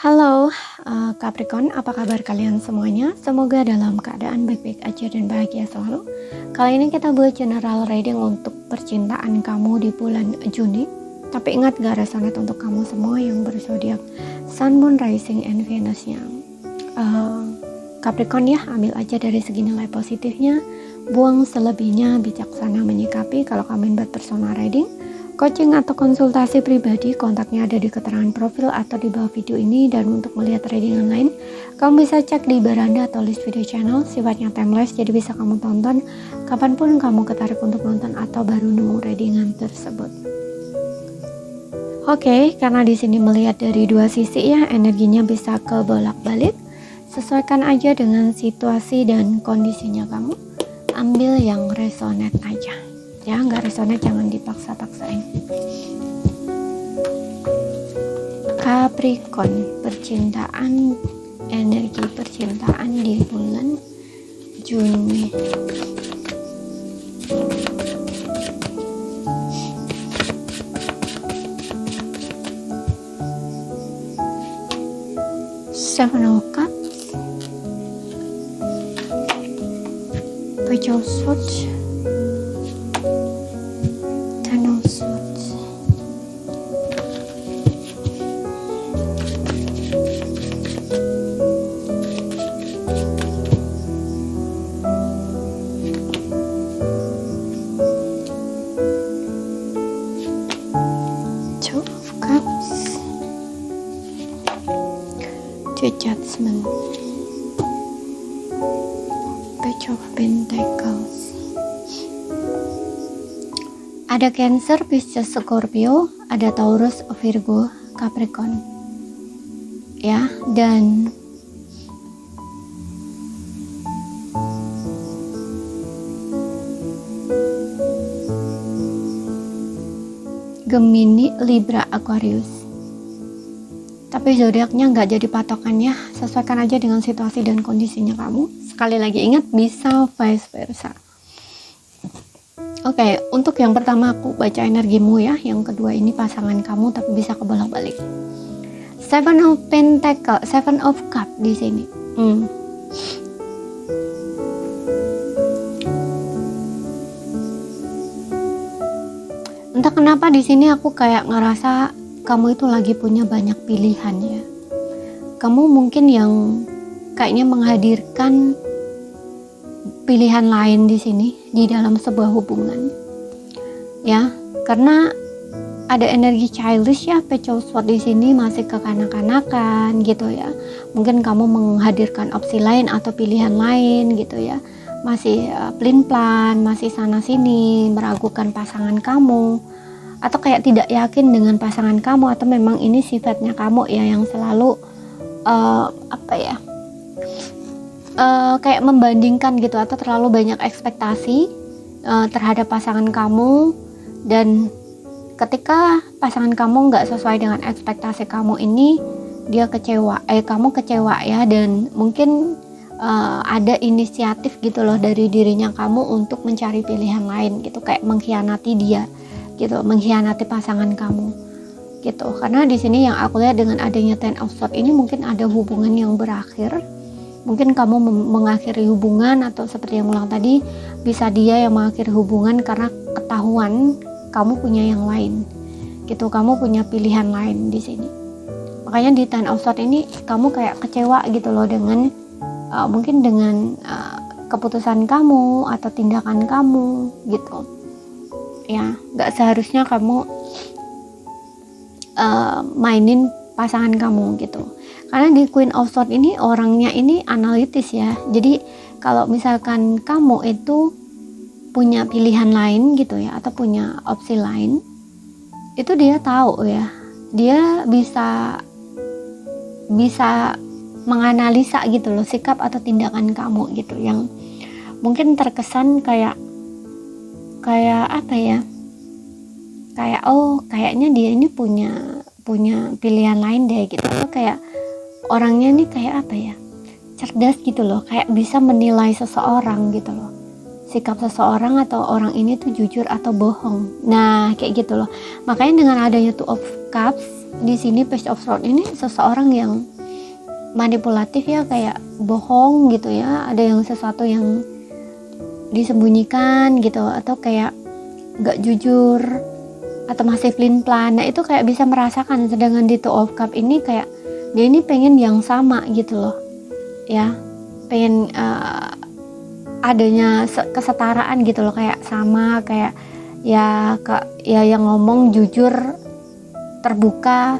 Halo, Capricorn, apa kabar kalian semuanya? Semoga dalam keadaan baik-baik aja dan bahagia selalu. Kali ini kita buat general reading untuk percintaan kamu di bulan Juni. Tapi ingat gak resonate untuk kamu semua yang berzodiak Sun, Moon, Rising, and Venus-nya. Capricorn ya, ambil aja dari segi nilai positifnya, buang selebihnya, bijaksana menyikapi. Kalau kamu buat personal reading, coaching atau konsultasi pribadi, kontaknya ada di keterangan profil atau di bawah video ini. Dan untuk melihat readingan lain, kamu bisa cek di beranda atau list video channel, sifatnya timeless, jadi bisa kamu tonton kapanpun kamu ketarik untuk nonton atau baru nemu readingan tersebut. Oke, karena di sini melihat dari dua sisi ya, energinya bisa kebolak-balik. Sesuaikan aja dengan situasi dan kondisinya kamu. Ambil yang resonate aja. Ya, nggak resonate jangan dipaksa-paksain. Capricorn, percintaan, energi percintaan di bulan Juni. Seven of Cups, Page of Swords, Ten of Swords, Two of Cups, The Judgment, Page of Pentacles. Ada Cancer, Pisces, Scorpio, ada Taurus, Virgo, Capricorn. Ya, dan Gemini, Libra, Aquarius. Tapi zodiaknya nggak jadi patokan ya, sesuaikan aja dengan situasi dan kondisinya kamu. Sekali lagi ingat, bisa vice versa. Oke, untuk yang pertama aku baca energimu ya, yang kedua ini pasangan kamu tapi bisa kebolak-balik. Seven of Pentacles, Seven of Cup di sini. Entah kenapa di sini aku kayak ngerasa kamu itu lagi punya banyak pilihan ya. Kamu mungkin yang kayaknya menghadirkan pilihan lain di sini di dalam sebuah hubungan. Ya, karena ada energi childish ya, Page of Swords di sini masih kekanak-kanakan gitu ya. Mungkin kamu menghadirkan opsi lain atau pilihan lain gitu ya. Masih pelin-pelan, masih sana-sini, meragukan pasangan kamu, atau kayak tidak yakin dengan pasangan kamu, atau memang ini sifatnya kamu ya yang selalu kayak membandingkan gitu, atau terlalu banyak ekspektasi terhadap pasangan kamu, dan ketika pasangan kamu nggak sesuai dengan ekspektasi kamu ini, dia kecewa, kamu kecewa ya, dan mungkin ada inisiatif gitu loh dari dirinya kamu untuk mencari pilihan lain gitu, kayak mengkhianati dia gitu, mengkhianati pasangan kamu gitu. Karena di sini yang aku lihat dengan adanya Ten of Swords ini, mungkin ada hubungan yang berakhir, mungkin kamu mengakhiri hubungan, atau seperti yang ulang tadi, bisa dia yang mengakhiri hubungan karena ketahuan kamu punya yang lain gitu, kamu punya pilihan lain di sini. Makanya di Ten of Swords ini kamu kayak kecewa gitu loh dengan mungkin dengan keputusan kamu atau tindakan kamu gitu ya. Nggak seharusnya kamu mainin pasangan kamu gitu. Karena di Queen of Swords ini orangnya ini analitis ya. Jadi kalau misalkan kamu itu punya pilihan lain gitu ya, atau punya opsi lain, itu dia tahu ya. Dia bisa menganalisa gitu loh sikap atau tindakan kamu gitu, yang mungkin terkesan kayak apa ya, kayak oh kayaknya dia ini punya pilihan lain deh gitu, atau kayak orangnya ini kayak apa ya, cerdas gitu loh, kayak bisa menilai seseorang gitu loh, sikap seseorang atau orang ini tuh jujur atau bohong. Nah kayak gitu loh. Makanya dengan adanya Two of Cups di sini, Page of Swords ini, seseorang yang manipulatif ya, kayak bohong gitu ya, ada yang sesuatu yang disembunyikan gitu, atau kayak nggak jujur atau masih pelin-pelan. Nah itu kayak bisa merasakan. Sedangkan di Two of Cup ini kayak dia ini pengen yang sama gitu loh ya, pengen adanya kesetaraan gitu loh, kayak sama, kayak ya yang ngomong jujur, terbuka,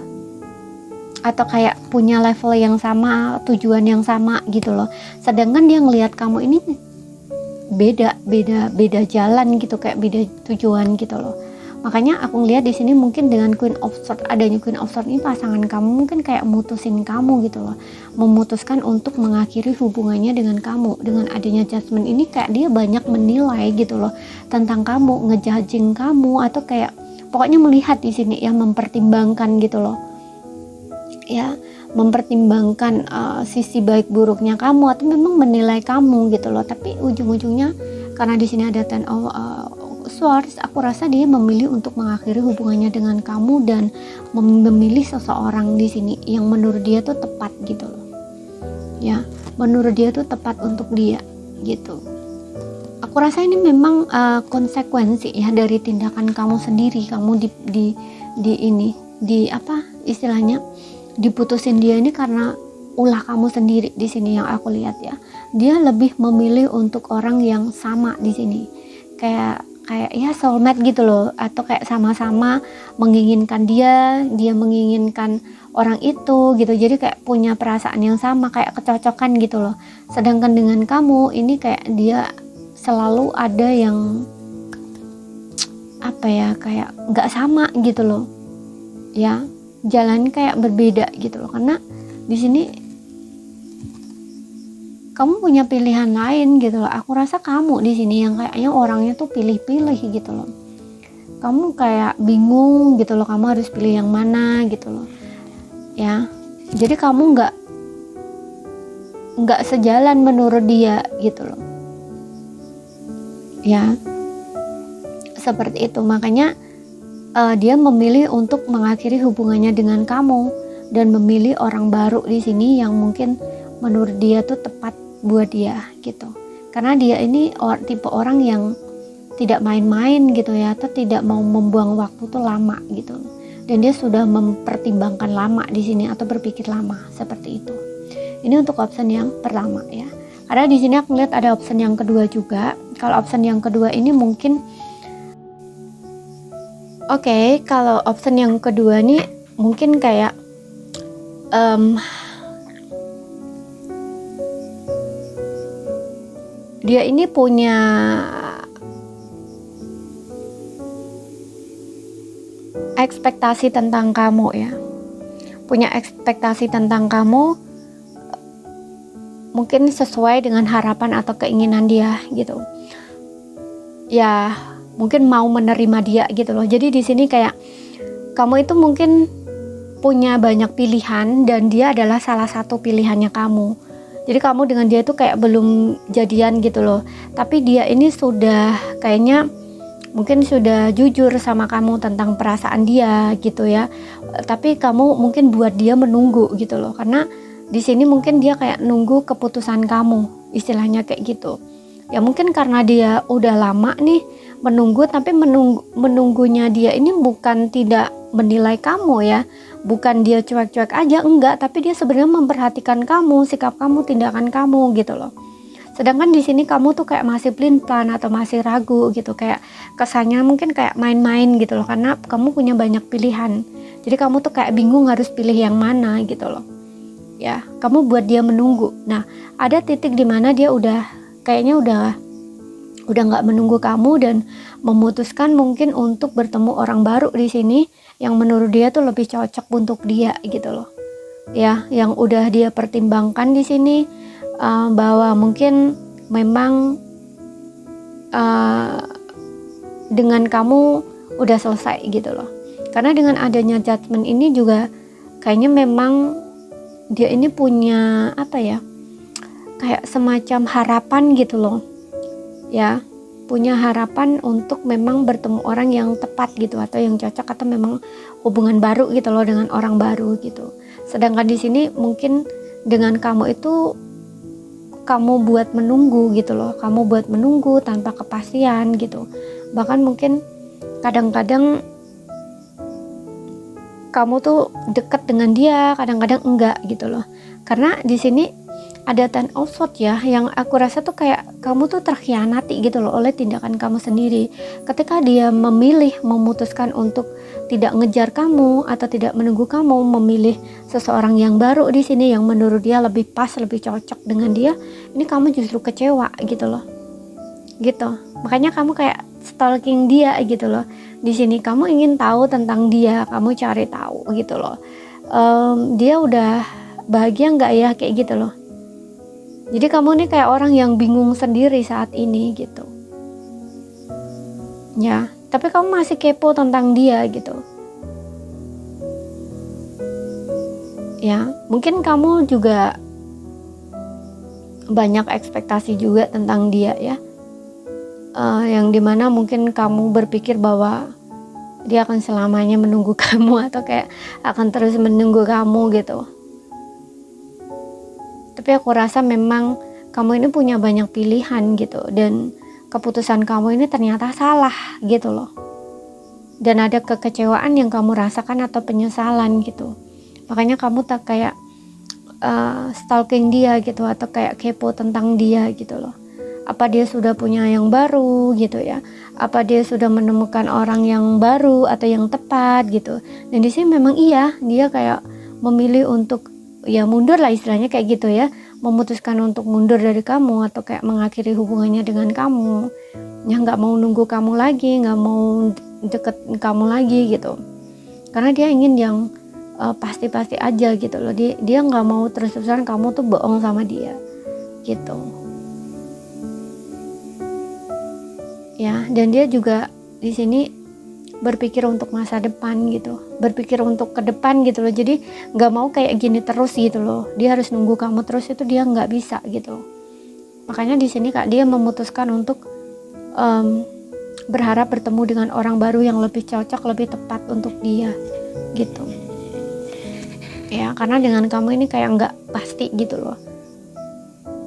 atau kayak punya level yang sama, tujuan yang sama gitu loh. Sedangkan dia ngelihat kamu ini beda jalan gitu, kayak beda tujuan gitu loh. Makanya aku ngelihat di sini mungkin dengan Queen of Swords, adanya Queen of Swords ini, pasangan kamu mungkin kayak mutusin kamu gitu loh, memutuskan untuk mengakhiri hubungannya dengan kamu. Dengan adanya Judgment ini kayak dia banyak menilai gitu loh tentang kamu, ngejudging kamu, atau kayak pokoknya melihat di sini ya, mempertimbangkan gitu loh ya, mempertimbangkan sisi baik buruknya kamu, atau memang menilai kamu gitu loh. Tapi ujung-ujungnya karena di sini ada Ten of Swords, aku rasa dia memilih untuk mengakhiri hubungannya dengan kamu dan memilih seseorang di sini yang menurut dia tuh tepat gitu loh ya, menurut dia tuh tepat untuk dia gitu. Aku rasa ini memang konsekuensi ya dari tindakan kamu sendiri. Kamu di apa istilahnya, diputusin dia ini karena ulah kamu sendiri di sini yang aku lihat ya. Dia lebih memilih untuk orang yang sama di sini, kayak ya soulmate gitu loh, atau kayak sama-sama menginginkan dia menginginkan orang itu gitu. Jadi kayak punya perasaan yang sama, kayak kecocokan gitu loh. Sedangkan dengan kamu ini kayak dia selalu ada yang apa ya, kayak nggak sama gitu loh ya, jalan kayak berbeda gitu loh. Karena di sini kamu punya pilihan lain gitu loh. Aku rasa kamu di sini yang kayaknya orangnya tuh pilih-pilih gitu loh. Kamu kayak bingung gitu loh, kamu harus pilih yang mana gitu loh ya. Jadi kamu nggak sejalan menurut dia gitu loh ya, seperti itu. Makanya dia memilih untuk mengakhiri hubungannya dengan kamu dan memilih orang baru di sini yang mungkin menurut dia tuh tepat buat dia gitu. Karena dia ini tipe orang yang tidak main-main gitu ya, atau tidak mau membuang waktu tuh lama gitu. Dan dia sudah mempertimbangkan lama di sini, atau berpikir lama, seperti itu. Ini untuk option yang pertama ya. Karena di sini aku lihat ada option yang kedua juga. Kalau option yang kedua ini mungkin kalau option yang kedua nih mungkin kayak dia ini punya ekspektasi tentang kamu ya, punya ekspektasi tentang kamu, mungkin sesuai dengan harapan atau keinginan dia gitu ya, mungkin mau menerima dia gitu loh. Jadi di sini kayak kamu itu mungkin punya banyak pilihan dan dia adalah salah satu pilihannya kamu. Jadi kamu dengan dia itu kayak belum jadian gitu loh, tapi dia ini sudah kayaknya mungkin sudah jujur sama kamu tentang perasaan dia gitu ya. Tapi kamu mungkin buat dia menunggu gitu loh, karena di sini mungkin dia kayak nunggu keputusan kamu, istilahnya kayak gitu. Ya mungkin karena dia udah lama nih menunggu, tapi menunggunya dia ini bukan tidak menilai kamu ya, bukan dia cuek-cuek aja, enggak, tapi dia sebenarnya memperhatikan kamu, sikap kamu, tindakan kamu gitu loh. Sedangkan di sini kamu tuh kayak masih pelin-pelan atau masih ragu gitu, kayak kesannya mungkin kayak main-main gitu loh, karena kamu punya banyak pilihan. Jadi kamu tuh kayak bingung harus pilih yang mana gitu loh. Ya, kamu buat dia menunggu. Nah, ada titik di mana dia kayaknya udah nggak menunggu kamu dan memutuskan mungkin untuk bertemu orang baru di sini yang menurut dia tuh lebih cocok untuk dia gitu loh. Ya, yang udah dia pertimbangkan di sini bahwa mungkin memang dengan kamu udah selesai gitu loh. Karena dengan adanya Judgment ini juga kayaknya memang dia ini punya apa ya, kayak semacam harapan gitu loh ya, punya harapan untuk memang bertemu orang yang tepat gitu, atau yang cocok, atau memang hubungan baru gitu loh dengan orang baru gitu. Sedangkan di sini mungkin dengan kamu itu kamu buat menunggu gitu loh, kamu buat menunggu tanpa kepastian gitu. Bahkan mungkin kadang-kadang kamu tuh deket dengan dia, kadang-kadang enggak gitu loh. Karena di sini ada Ten of Swords ya, yang aku rasa tuh kayak kamu tuh terkhianati gitu loh oleh tindakan kamu sendiri. Ketika dia memutuskan untuk tidak ngejar kamu atau tidak menunggu kamu, memilih seseorang yang baru di sini yang menurut dia lebih pas, lebih cocok dengan dia, ini kamu justru kecewa gitu loh. Gitu. Makanya kamu kayak stalking dia gitu loh. Di sini kamu ingin tahu tentang dia, kamu cari tahu gitu loh. Dia udah bahagia nggak ya, kayak gitu loh. Jadi kamu nih kayak orang yang bingung sendiri saat ini gitu. Ya, tapi kamu masih kepo tentang dia gitu. Ya, mungkin kamu juga banyak ekspektasi juga tentang dia ya. Yang dimana mungkin kamu berpikir bahwa dia akan selamanya menunggu kamu atau kayak akan terus menunggu kamu gitu. Tapi aku rasa memang kamu ini punya banyak pilihan gitu, dan keputusan kamu ini ternyata salah gitu loh. Dan ada kekecewaan yang kamu rasakan atau penyesalan gitu. Makanya kamu tak kayak stalking dia gitu, atau kayak kepo tentang dia gitu loh. Apa dia sudah punya yang baru gitu ya? Apa dia sudah menemukan orang yang baru atau yang tepat gitu? Dan di sini memang iya, dia kayak memilih untuk ya mundur lah istilahnya kayak gitu ya, memutuskan untuk mundur dari kamu atau kayak mengakhiri hubungannya dengan kamu, ya nggak mau nunggu kamu lagi, nggak mau deket kamu lagi gitu, karena dia ingin yang pasti-pasti aja gitu loh. Dia nggak mau terus-terusan kamu tuh bohong sama dia gitu ya. Dan dia juga di sini berpikir untuk masa depan gitu, berpikir untuk ke depan gitu loh. Jadi nggak mau kayak gini terus gitu loh, dia harus nunggu kamu terus, itu dia nggak bisa gitu. Makanya di sini Kak, dia memutuskan untuk berharap bertemu dengan orang baru yang lebih cocok, lebih tepat untuk dia gitu ya. Karena dengan kamu ini kayak nggak pasti gitu loh,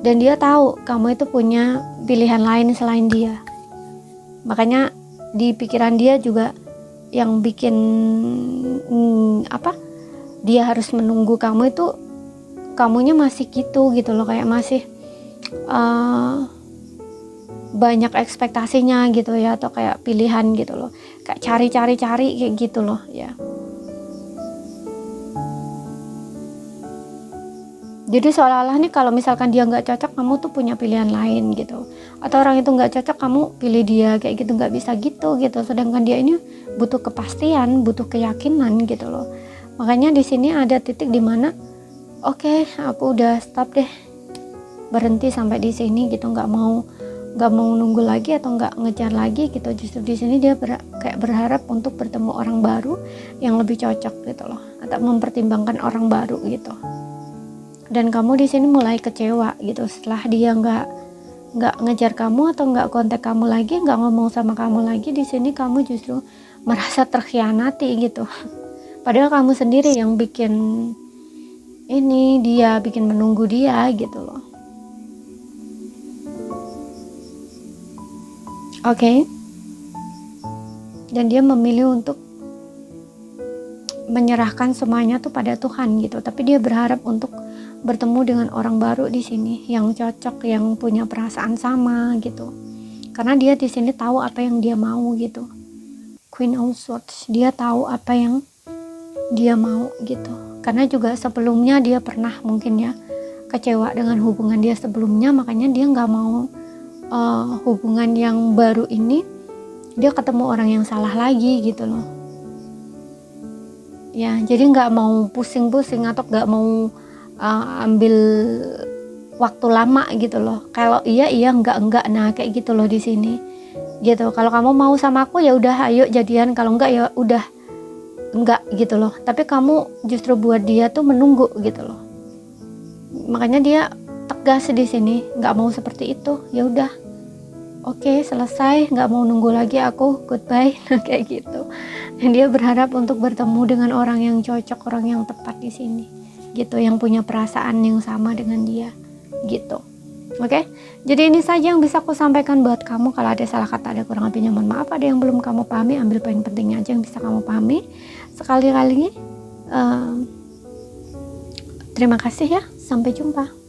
dan dia tahu kamu itu punya pilihan lain selain dia. Makanya di pikiran dia juga yang bikin dia harus menunggu kamu itu, kamunya masih gitu loh, kayak masih banyak ekspektasinya gitu ya, atau kayak pilihan gitu loh, kayak cari kayak gitu loh ya. Jadi seolah-olah nih kalau misalkan dia nggak cocok, kamu tuh punya pilihan lain gitu, atau orang itu nggak cocok, kamu pilih dia, kayak gitu. Nggak bisa gitu. Sedangkan dia ini butuh kepastian, butuh keyakinan gitu loh. Makanya di sini ada titik dimana oke, aku udah stop deh, berhenti sampai di sini gitu, nggak mau nunggu lagi atau nggak ngejar lagi gitu. Justru di sini dia kayak berharap untuk bertemu orang baru yang lebih cocok gitu loh, atau mempertimbangkan orang baru gitu. Dan kamu di sini mulai kecewa gitu setelah dia nggak ngejar kamu atau nggak kontak kamu lagi, nggak ngomong sama kamu lagi. Di sini kamu justru merasa terkhianati gitu. Padahal kamu sendiri yang bikin bikin menunggu dia gitu loh. Oke. Dan dia memilih untuk menyerahkan semuanya tuh pada Tuhan gitu. Tapi dia berharap untuk bertemu dengan orang baru di sini yang cocok, yang punya perasaan sama gitu. Karena dia di sini tahu apa yang dia mau gitu. Queen of Swords, dia tahu apa yang dia mau gitu. Karena juga sebelumnya dia pernah mungkin ya kecewa dengan hubungan dia sebelumnya, makanya dia nggak mau hubungan yang baru ini dia ketemu orang yang salah lagi gitu loh. Ya, jadi nggak mau pusing-pusing atau nggak mau ambil waktu lama gitu loh. Kalau iya enggak, nah kayak gitu loh di sini gitu. Kalau kamu mau sama aku ya udah ayo jadian, kalau enggak ya udah enggak gitu loh. Tapi kamu justru buat dia tuh menunggu gitu loh. Makanya dia tegas di sini, nggak mau seperti itu. Ya udah, oke, selesai, nggak mau nunggu lagi aku, goodbye kayak gitu. Dan dia berharap untuk bertemu dengan orang yang cocok, orang yang tepat di sini gitu, yang punya perasaan yang sama dengan dia gitu. Oke, jadi ini saja yang bisa aku sampaikan buat kamu. Kalau ada salah kata, ada kurang lebihnya mohon maaf. Ada yang belum kamu pahami, ambil poin pentingnya aja yang bisa kamu pahami. Sekali lagi terima kasih ya, sampai jumpa.